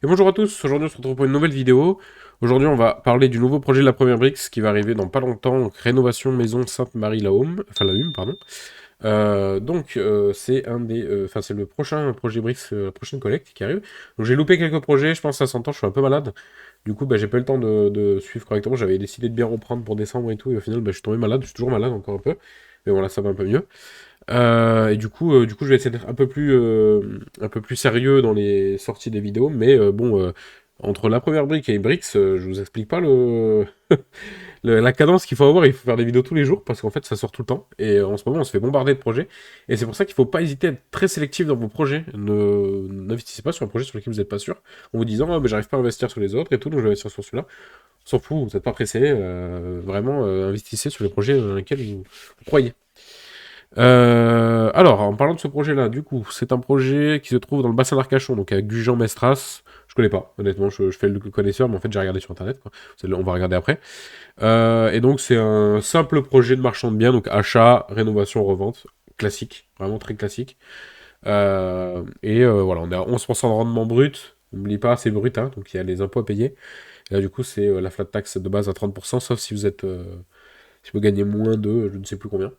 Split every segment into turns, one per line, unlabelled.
Et bonjour à tous, aujourd'hui on se retrouve pour une nouvelle vidéo. Aujourd'hui on va parler du nouveau projet de la première Brix qui va arriver dans pas longtemps, donc rénovation maison Sainte-Marie-la-Home, enfin la Hume, pardon. C'est c'est le prochain projet Brix, la prochaine collecte qui arrive. Donc j'ai loupé quelques projets, je pense que ça s'entend, je suis un peu malade. Du coup j'ai pas eu le temps de suivre correctement, j'avais décidé de bien reprendre pour décembre et tout, et au final je suis tombé malade, je suis toujours malade encore un peu. Mais bon là ça va un peu mieux. Du coup, je vais essayer d'être un peu plus sérieux dans les sorties des vidéos, mais entre la première brique et les bricks, je vous explique pas la cadence qu'il faut avoir. Il faut faire des vidéos tous les jours parce qu'en fait, ça sort tout le temps. Et en ce moment, on se fait bombarder de projets. Et c'est pour ça qu'il faut pas hésiter à être très sélectif dans vos projets. N'investissez pas sur un projet sur lequel vous n'êtes pas sûr, en vous disant, ah, j'arrive pas à investir sur les autres et tout, donc je vais investir sur celui-là. On s'en fout, vous n'êtes pas pressé. Vraiment, investissez sur les projets dans lesquels vous croyez. Alors, en parlant de ce projet-là, du coup, c'est un projet qui se trouve dans le bassin d'Arcachon, donc avec Gujan-Mestras. Je connais pas, honnêtement, je fais le connaisseur, mais en fait, j'ai regardé sur internet, quoi. On va regarder après. Et donc, c'est un simple projet de marchand de biens, donc achat, rénovation, revente, classique, vraiment très classique. Voilà, on est à 11% de rendement brut. N'oublie pas, c'est brut, hein, donc il y a les impôts à payer. Et là, du coup, c'est la flat tax de base à 30%, sauf si si vous gagnez moins de je ne sais plus combien.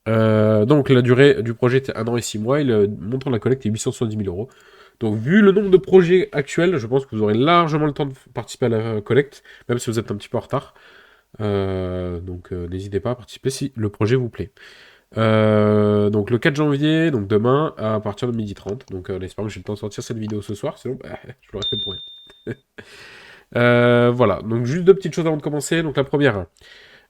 Donc la durée du projet était 1 an et 6 mois, et le montant de la collecte est 870 000 euros. Donc vu le nombre de projets actuels, je pense que vous aurez largement le temps de participer à la collecte, même si vous êtes un petit peu en retard. N'hésitez pas à participer si le projet vous plaît. Donc le 4 janvier, donc demain, à partir de 12h30. Donc en espérant que j'ai le temps de sortir cette vidéo ce soir, sinon je l'aurais fait pour rien. Voilà, donc juste deux petites choses avant de commencer. Donc la première,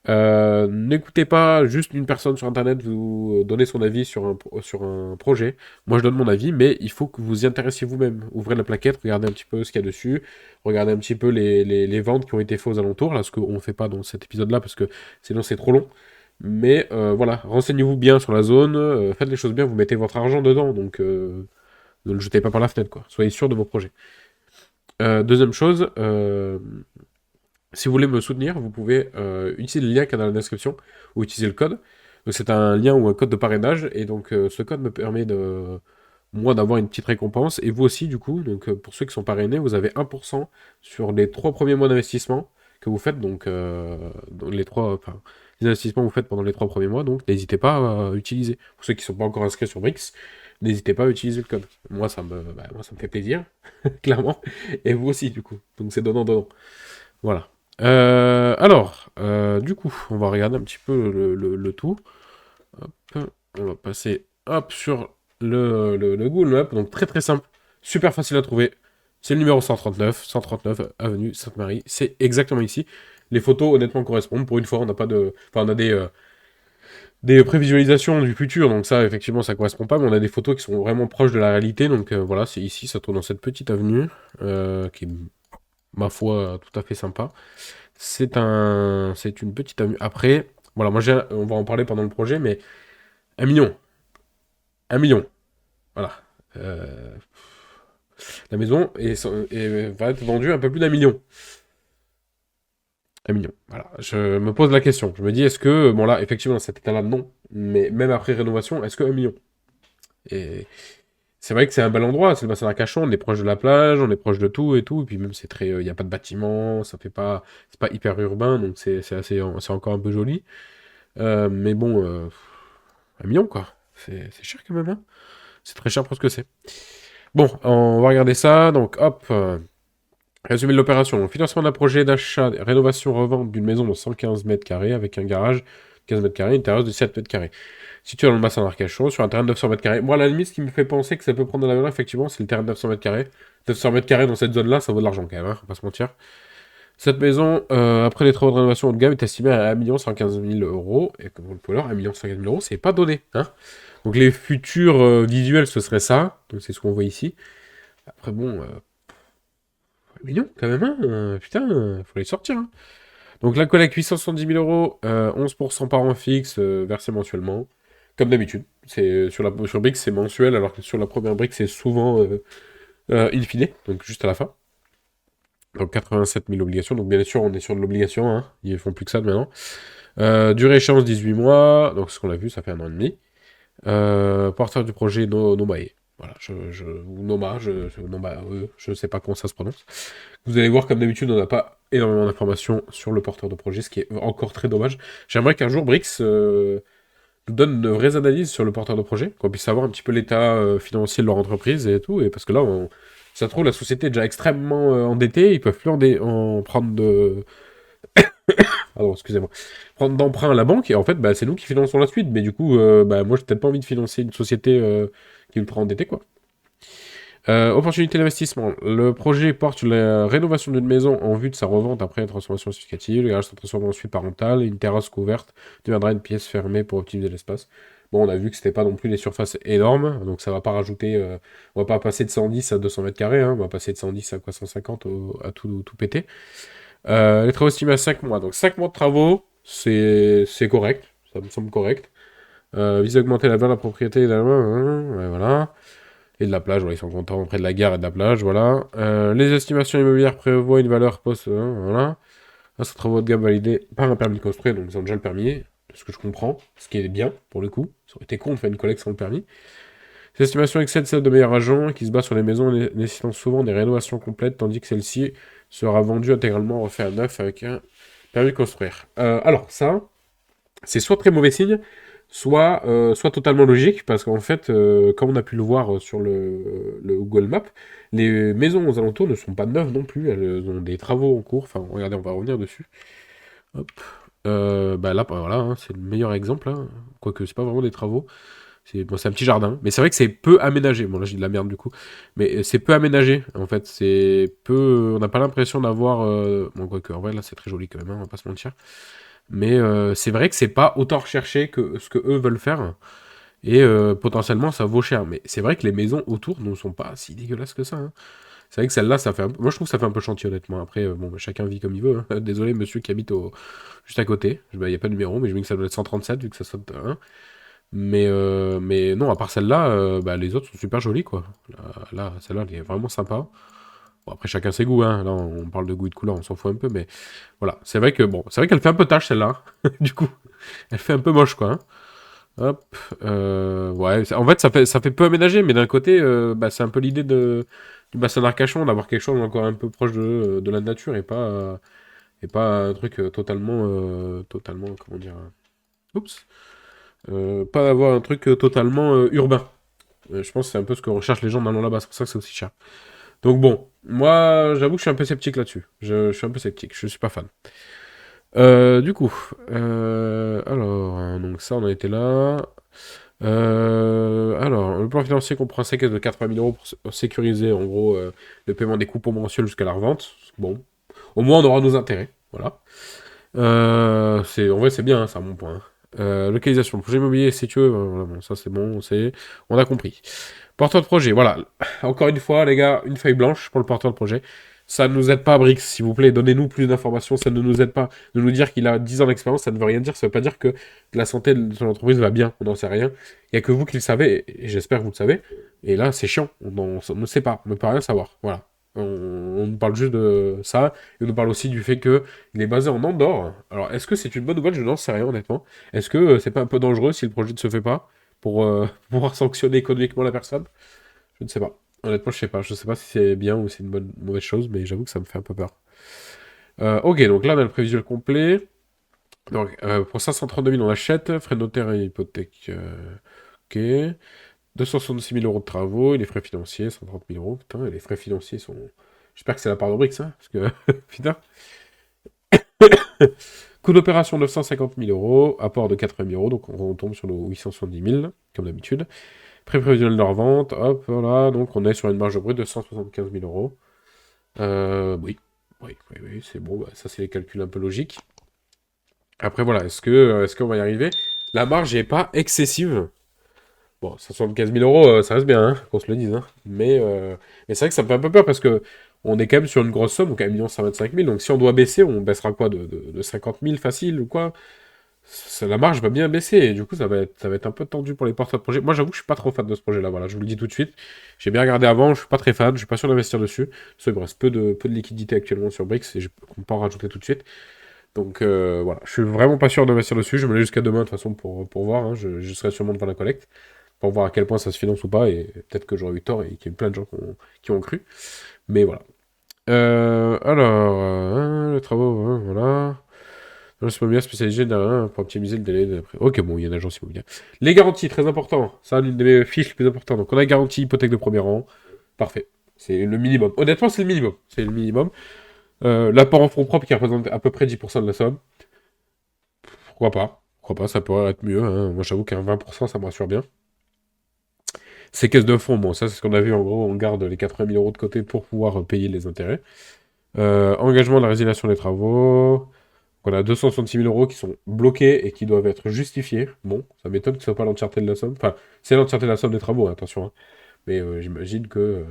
n'écoutez pas juste une personne sur internet vous donner son avis sur un projet. Moi je donne mon avis, mais il faut que vous y intéressiez vous-même. Ouvrez la plaquette, regardez un petit peu ce qu'il y a dessus, regardez un petit peu les ventes qui ont été faites aux alentours, là, ce qu'on ne fait pas dans cet épisode-là parce que sinon c'est trop long. Mais voilà, renseignez-vous bien sur la zone, faites les choses bien, vous mettez votre argent dedans, donc ne le jetez pas par la fenêtre, quoi. Soyez sûr de vos projets. Deuxième chose, si vous voulez me soutenir, vous pouvez utiliser le lien qu'il y a dans la description ou utiliser le code. Donc c'est un lien ou un code de parrainage et donc ce code me permet de moi d'avoir une petite récompense et vous aussi du coup. Donc pour ceux qui sont parrainés, vous avez 1% sur les 3 premiers mois d'investissement que vous faites dans les investissements que vous faites pendant les 3 premiers mois. Donc n'hésitez pas à utiliser. Pour ceux qui ne sont pas encore inscrits sur Brix, n'hésitez pas à utiliser le code. Moi ça me fait plaisir clairement et vous aussi du coup. Donc c'est donnant donnant. Voilà. Du coup, on va regarder un petit peu le tout. Hop, on va passer hop, sur le Google Maps. Donc très très simple, super facile à trouver. C'est le numéro 139 avenue Sainte-Marie. C'est exactement ici. Les photos honnêtement correspondent. Pour une fois, on n'a pas de. Enfin, on a des prévisualisations du futur, donc ça, effectivement, ça correspond pas, mais on a des photos qui sont vraiment proches de la réalité. Donc voilà, c'est ici, ça se trouve dans cette petite avenue, qui est, ma foi, tout à fait sympa. C'est une petite avenue. Après, voilà, on va en parler pendant le projet, mais 1 million. 1 million. Voilà. Euh, la maison va être vendue un peu plus d'1 million. 1 million. Voilà. Je me pose la question. Je me dis, est-ce que, bon là, effectivement, dans cet état-là, non. Mais même après rénovation, est-ce que 1 million? Et c'est vrai que c'est un bel endroit, c'est le bassin d'Arcachon, on est proche de la plage, on est proche de tout et tout. Et puis même, c'est très, il n'y a pas de bâtiment, ça fait pas, c'est pas hyper urbain, donc c'est encore un peu joli. Mais bon, 1 million, quoi. C'est cher quand même, hein. C'est très cher pour ce que c'est. Bon, on va regarder ça. Donc, hop. Résumé de l'opération. Financement d'un projet d'achat, rénovation, revente d'une maison de 115 mètres carrés avec un garage de 15 mètres carrés, une terrasse de 7 mètres carrés. Situé dans le bassin d'Arcachon, sur un terrain de 900 mètres carrés. Moi, à la limite, ce qui me fait penser que ça peut prendre de la valeur, effectivement, c'est le terrain de 900 mètres carrés. 900 mètres carrés dans cette zone-là, ça vaut de l'argent quand même, hein, on va pas se mentir. Cette maison, après les travaux de rénovation haut de gamme, est estimée à 1 115 000 euros. Et comme vous le pouvez voir, 1 115 000 euros, c'est pas donné, hein. Donc les futurs visuels, ce serait ça. Donc c'est ce qu'on voit ici. Après, bon, 1 million quand même, hein. Putain, faut les sortir, hein. Donc la collecte 870 000 euros, 11% par an fixe, versé mensuellement. Comme d'habitude. Sur Brix, c'est mensuel, alors que sur la première brique, c'est souvent in fine, donc juste à la fin. Donc 87 000 obligations. Donc bien sûr, on est sur de l'obligation, hein. Ils font plus que ça maintenant. Durée échéance 18 mois. Donc ce qu'on a vu, ça fait 1 an et demi. Porteur du projet No Mae. Voilà, ou Noma, Noma, je sais pas comment ça se prononce. Vous allez voir, comme d'habitude, on n'a pas énormément d'informations sur le porteur de projet, ce qui est encore très dommage. J'aimerais qu'un jour Brix nous donne de vraies analyses sur le porteur de projet, qu'on puisse savoir un petit peu l'état financier de leur entreprise et tout, et parce que là, ça se trouve, la société est déjà extrêmement endettée, ils peuvent plus en prendre de... Pardon, excusez-moi. Prendre d'emprunt à la banque, et en fait, bah, c'est nous qui finançons la suite, mais du coup, bah, moi, j'ai peut-être pas envie de financer une société qui est ultra endettée, quoi. Opportunité d'investissement. Le projet porte sur la rénovation d'une maison en vue de sa revente après la transformation significative. Le garage se transforme ensuite parental. Une terrasse couverte deviendra une pièce fermée pour optimiser l'espace. Bon, on a vu que c'était pas non plus des surfaces énormes, donc ça va pas rajouter. On va pas passer de 110 à 200 mètres carrés, hein, on va passer de 110 à quoi 150 à tout péter. Les travaux estimés à 5 mois. Donc 5 mois de travaux, c'est correct. Ça me semble correct. Vise à augmenter la valeur de la propriété. Ouais, voilà. Et de la plage, voilà, ils sont contents près de la gare et de la plage, voilà. Les estimations immobilières prévoient une valeur post, voilà. Là, ce travaux de gamme validé par un permis de construire, donc ils ont déjà le permis, ce que je comprends, ce qui est bien pour le coup. Ça aurait été con de faire une collecte sans le permis. Ces estimations excèdent celles de meilleurs agents qui se basent sur les maisons nécessitant souvent des rénovations complètes, tandis que celle-ci sera vendue intégralement refait à neuf avec un permis de construire. Alors, ça, c'est soit très mauvais signe, soit totalement logique, parce qu'en fait, comme on a pu le voir sur le Google Maps, les maisons aux alentours ne sont pas neuves non plus, elles ont des travaux en cours. Enfin, regardez, on va revenir dessus. Hop. Bah là, bah voilà, hein, c'est le meilleur exemple, hein. Quoique c'est pas vraiment des travaux. C'est bon, c'est un petit jardin, mais c'est vrai que c'est peu aménagé. Bon, là j'ai de la merde du coup, mais c'est peu aménagé en fait. C'est peu, on n'a pas l'impression d'avoir. Bon, quoique en vrai là c'est très joli quand même, hein, on va pas se mentir. Mais c'est vrai que c'est pas autant recherché que ce que eux veulent faire. Et potentiellement, ça vaut cher. Mais c'est vrai que les maisons autour ne sont pas si dégueulasses que ça, hein. C'est vrai que celle-là, ça fait moi je trouve que ça fait un peu chantier, honnêtement. Après, bon, bah, chacun vit comme il veut, hein. Désolé, monsieur qui habite juste à côté. Il n'y a pas de numéro, mais je me dis que ça doit être 137 vu que ça saute 1. Mais non, à part celle-là, bah, les autres sont super jolies, quoi. Là, celle-là, elle est vraiment sympa. Bon, après, chacun ses goûts, hein. Là, on parle de goût et de couleur, on s'en fout un peu, mais voilà. C'est vrai que, bon, c'est vrai qu'elle fait un peu tâche, celle-là. Du coup, elle fait un peu moche, quoi, hein. Hop, ouais, en fait, ça fait peu aménagé, mais d'un côté, bah, c'est un peu l'idée du bassin d'Arcachon, d'avoir quelque chose encore un peu proche de la nature et pas un truc totalement, comment dire, oups, pas avoir un truc totalement urbain. Je pense que c'est un peu ce que recherchent les gens en allant là-bas, c'est pour ça que c'est aussi cher. Donc bon, moi, j'avoue que je suis un peu sceptique là-dessus. Je suis un peu sceptique, je suis pas fan. Du coup, alors, donc ça, on en était là. Alors, le plan financier comprend un séquence de 80 000 euros pour sécuriser, en gros, le paiement des coupons mensuels jusqu'à la revente. Bon, au moins, on aura nos intérêts. Voilà. En vrai, c'est bien, hein, c'est un bon point, hein. Localisation. Le projet immobilier, si tu veux, voilà, bon, ça c'est bon, on a compris. Porteur de projet, voilà. Encore une fois, les gars, une feuille blanche pour le porteur de projet. Ça ne nous aide pas, Brix, s'il vous plaît, donnez-nous plus d'informations. Ça ne nous aide pas de nous dire qu'il a 10 ans d'expérience, ça ne veut rien dire. Ça ne veut pas dire que la santé de son entreprise va bien, on n'en sait rien. Il n'y a que vous qui le savez, et j'espère que vous le savez. Et là, c'est chiant, on ne sait pas, on ne peut rien savoir. Voilà. On nous parle juste de ça, et on nous parle aussi du fait qu'il est basé en Andorre. Alors, est-ce que c'est une bonne nouvelle? Je n'en sais rien, honnêtement. Est-ce que c'est pas un peu dangereux si le projet ne se fait pas pour pouvoir sanctionner économiquement la personne? Je ne sais pas. Honnêtement, je sais pas. Je sais pas si c'est bien ou c'est une mauvaise chose, mais j'avoue que ça me fait un peu peur. Ok, donc là, on a le prévisuel complet. Donc, pour 532 000, on achète. Frais de notaire et hypothèque. Ok. 266 000 euros de travaux. Et les frais financiers, 130 000 euros. Putain, et les frais financiers sont. J'espère que c'est la part de Brix, hein. Parce que. Putain. Coût d'opération 950 000 euros. Apport de 80 000 euros. Donc, on tombe sur nos 870 000, comme d'habitude. Prix prévisionnel de revente, hop, voilà, donc on est sur une marge brute de 175 000 euros. Oui, oui, c'est bon, bah, ça c'est les calculs un peu logiques. Après voilà, est-ce qu'on va y arriver? La marge n'est pas excessive. Bon, 175 000 euros, ça reste bien, hein, qu'on se le dise, hein. Mais c'est vrai que ça me fait un peu peur parce que on est quand même sur une grosse somme, donc 1 125 000, donc si on doit baisser, on baissera quoi, de 50 000 facile ou quoi? La marge va bien baisser, et du coup, ça va être un peu tendu pour les porteurs de projet. Moi, j'avoue que je suis pas trop fan de ce projet-là, voilà, je vous le dis tout de suite. J'ai bien regardé avant, je suis pas très fan, je suis pas sûr d'investir dessus. Parce qu'il me reste peu de liquidité actuellement sur Brix, et je compte pas en rajouter tout de suite. Donc voilà, je suis vraiment pas sûr d'investir dessus, je me mets jusqu'à demain de toute façon pour voir, hein, je serai sûrement devant la collecte. pour voir à quel point ça se finance ou pas, et peut-être que j'aurais eu tort et qu'il y a eu plein de gens qui ont cru. Mais voilà. Les travaux, voilà. L'agence immobilière spécialisée pour optimiser le délai d'après. Ok, bon, il y a une agence immobilière. Les garanties, très important. Ça, l'une de mes fiches les plus importantes. Donc, on a garantie hypothèque de premier rang. Parfait. C'est le minimum. Honnêtement, c'est le minimum. C'est le minimum. L'apport en fonds propres qui représente à peu près 10% de la somme. Pourquoi pas? Pourquoi pas? Ça pourrait être mieux, hein. Moi, j'avoue qu'un 20%, ça me rassure bien. Ces caisses de fonds, bon, ça, c'est ce qu'on a vu. En gros, on garde les 80 000 euros de côté pour pouvoir payer les intérêts. Engagement de la résiliation des travaux. On a 266 000 euros qui sont bloqués et qui doivent être justifiés. Bon, ça m'étonne que ce soit pas l'entièreté de la somme. Enfin, c'est l'entièreté de la somme des travaux, hein, attention, hein. Mais j'imagine que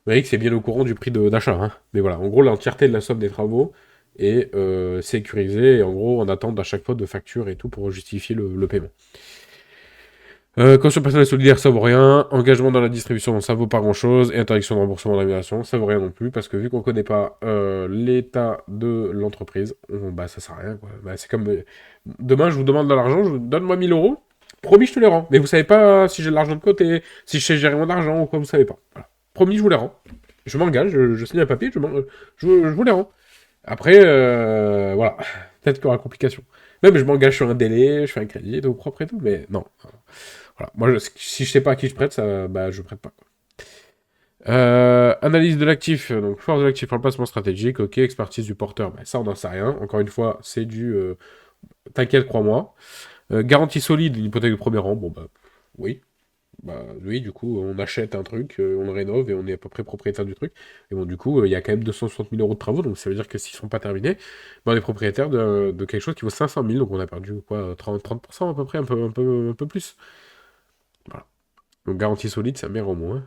Brick c'est bien au courant du prix d'achat, hein. Mais voilà, en gros, l'entièreté de la somme des travaux est sécurisée. Et en gros, on attend à chaque fois de facture et tout pour justifier le paiement. Caution personnelle solidaire, ça vaut rien. Engagement dans la distribution, ça vaut pas grand chose. Et interdiction de remboursement de rémunération, ça vaut rien non plus. Parce que vu qu'on connaît pas l'état de l'entreprise, bah ça sert à rien, quoi. Bah, c'est comme demain, je vous demande de l'argent, donne-moi 1000 euros. Promis, je te les rends. Mais vous savez pas si j'ai de l'argent de côté, si je sais gérer mon argent ou quoi, vous savez pas. Voilà. Promis, je vous les rends. Je m'engage, je signe un papier, je vous les rends. Après, voilà. Peut-être qu'il y aura complication. Même je m'engage sur un délai, je fais un crédit, tout propre et tout, mais non. Voilà. Moi, si je sais pas à qui je prête, ça, bah, je prête pas, quoi. Analyse de l'actif, donc force de l'actif pour le placement stratégique, ok, expertise du porteur, bah, ça on n'en sait rien. Encore une fois, c'est du t'inquiète, crois-moi. Garantie solide, une hypothèque de premier rang, bon bah oui. Bah oui, du coup, on achète un truc, on le rénove et on est à peu près propriétaire du truc. Et bon, du coup, il y a quand même 260 000 euros de travaux, donc ça veut dire que s'ils sont pas terminés, bah, on est propriétaire de quelque chose qui vaut 500 000, donc on a perdu quoi, 30% à peu près, un peu plus. Voilà. Donc garantie solide, ça mère au moins.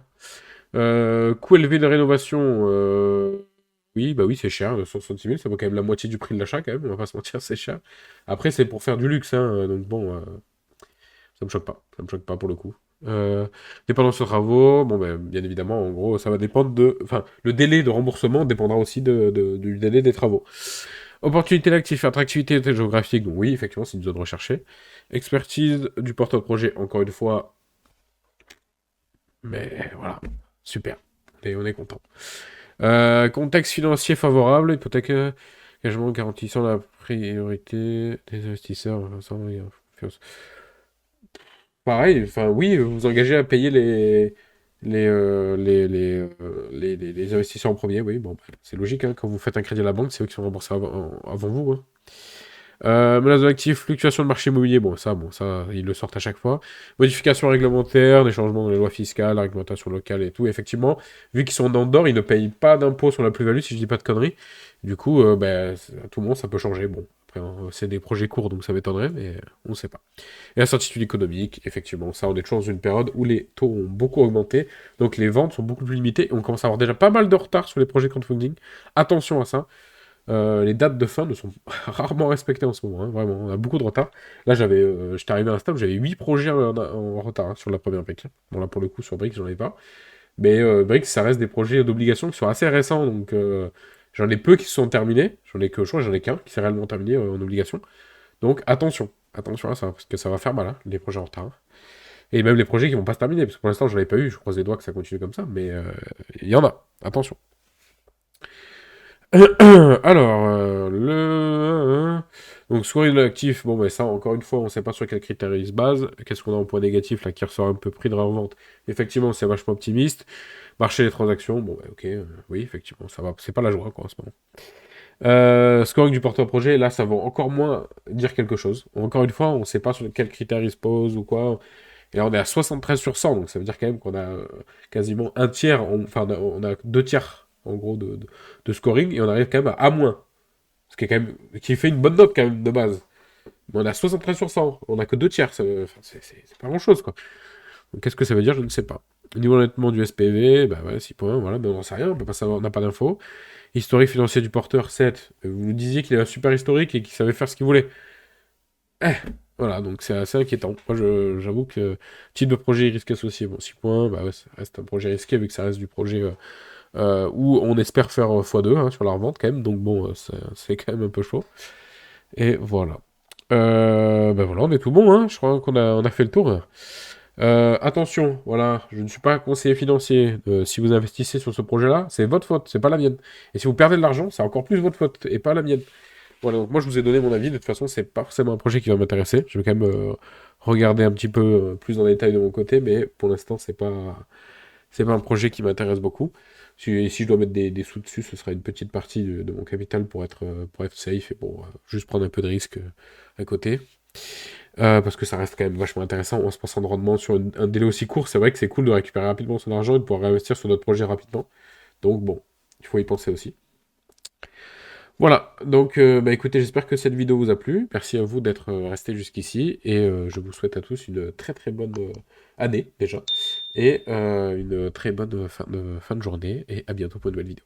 Coût élevé de rénovation, oui, bah oui, c'est cher, 266 000, ça vaut quand même la moitié du prix de l'achat, quand même, on va pas se mentir, c'est cher. Après, c'est pour faire du luxe, hein, donc bon, ça me choque pas, ça me choque pas pour le coup. Dépendance aux travaux, bon, ben, bien évidemment, en gros, ça va dépendre de. Enfin, le délai de remboursement dépendra aussi du délai des travaux. Opportunité d'actif, attractivité géographique, donc oui, effectivement, c'est une zone recherchée. Expertise du porteur de projet, encore une fois, mais voilà, super. Et on est content. Contexte financier favorable, hypothèque, engagement garantissant la priorité des investisseurs. Pareil, enfin oui, vous engagez à payer les investisseurs en premier, oui, bon, bah, c'est logique, hein, quand vous faites un crédit à la banque, c'est eux qui sont remboursés avant vous, hein. Menace de l'actif, fluctuation de marché immobilier, bon ça, ils le sortent à chaque fois. Modification réglementaire, des changements dans les lois fiscales, la réglementation locale et tout. Effectivement, vu qu'ils sont en dehors, ils ne payent pas d'impôt sur la plus-value, si je dis pas de conneries. Du coup, ben, à tout moment, ça peut changer. Bon, après, c'est des projets courts, donc ça m'étonnerait, mais on ne sait pas. Et incertitude économique, effectivement, ça, on est toujours dans une période où les taux ont beaucoup augmenté, donc les ventes sont beaucoup plus limitées, et on commence à avoir déjà pas mal de retard sur les projets crowdfunding. Attention à ça. Les dates de fin ne sont rarement respectées en ce moment, hein, vraiment. On a beaucoup de retard. Là, j'étais arrivé à un stade où j'avais 8 projets en retard, hein, sur la première brique. Bon, là, pour le coup, sur Brick, j'en ai pas. Mais Brick, ça reste des projets d'obligation qui sont assez récents. Donc, j'en ai peu qui se sont terminés. Je crois que j'en ai qu'un qui s'est réellement terminé en obligation. Donc, attention. Attention à ça, parce que ça va faire mal, hein, les projets en retard. Et même les projets qui vont pas se terminer, parce que pour l'instant, je l'avais pas eu. Je croise les doigts que ça continue comme ça. Mais il y en a. Attention. Alors, donc scoring de l'actif, bon, ben ça, encore une fois, on ne sait pas sur quels critères il se base. Qu'est-ce qu'on a en point négatif, là, qui ressort un peu prix de revente. Effectivement, c'est vachement optimiste. Marché des transactions, bon, ben, ok, oui, effectivement, ça va. C'est pas la joie, quoi, en ce moment. Scoring du porteur projet, là, ça va encore moins dire quelque chose. Encore une fois, on ne sait pas sur quels critères il se pose ou quoi. Et là, on est à 73 sur 100, donc ça veut dire quand même qu'on a quasiment un tiers, enfin, on a deux tiers, en gros, de scoring, et on arrive quand même à moins. Ce qui est quand même, qui fait une bonne note, quand même, de base. Mais on a 73 sur 100, on a que deux tiers, enfin, c'est pas grand-chose, quoi. Donc qu'est-ce que ça veut dire, je ne sais pas. Au niveau honnêtement du SPV, bah ouais, 6 points, voilà, mais on n'en sait rien, on peut pas savoir, on n'a pas d'infos. Historique financier du porteur, 7. Vous nous disiez qu'il avait un super historique et qu'il savait faire ce qu'il voulait. Eh, voilà, donc c'est assez inquiétant. Moi, j'avoue que type de projet risque associé, bon, 6 points, bah ouais, ça reste un projet risqué, vu que ça reste du projet où on espère faire x2, hein, sur la revente quand même, donc bon, c'est quand même un peu chaud. Et voilà. Bah voilà, on est tout bon, hein, je crois qu'on a fait le tour. Attention, voilà, je ne suis pas conseiller financier. Si vous investissez sur ce projet-là, c'est votre faute, c'est pas la mienne. Et si vous perdez de l'argent, c'est encore plus votre faute et pas la mienne. Voilà, donc moi je vous ai donné mon avis. De toute façon, c'est pas forcément un projet qui va m'intéresser. Je vais quand même regarder un petit peu plus en détail de mon côté, mais pour l'instant, c'est pas un projet qui m'intéresse beaucoup. Si je dois mettre des sous dessus, ce sera une petite partie de mon capital pour être safe et pour juste prendre un peu de risque à côté. Parce que ça reste quand même vachement intéressant. 11% de rendement sur un délai aussi court, c'est vrai que c'est cool de récupérer rapidement son argent et de pouvoir réinvestir sur notre projet rapidement. Donc bon, il faut y penser aussi. Voilà, donc bah écoutez, j'espère que cette vidéo vous a plu. Merci à vous d'être resté jusqu'ici et je vous souhaite à tous une très très bonne année déjà et une très bonne fin de journée et à bientôt pour une nouvelle vidéo.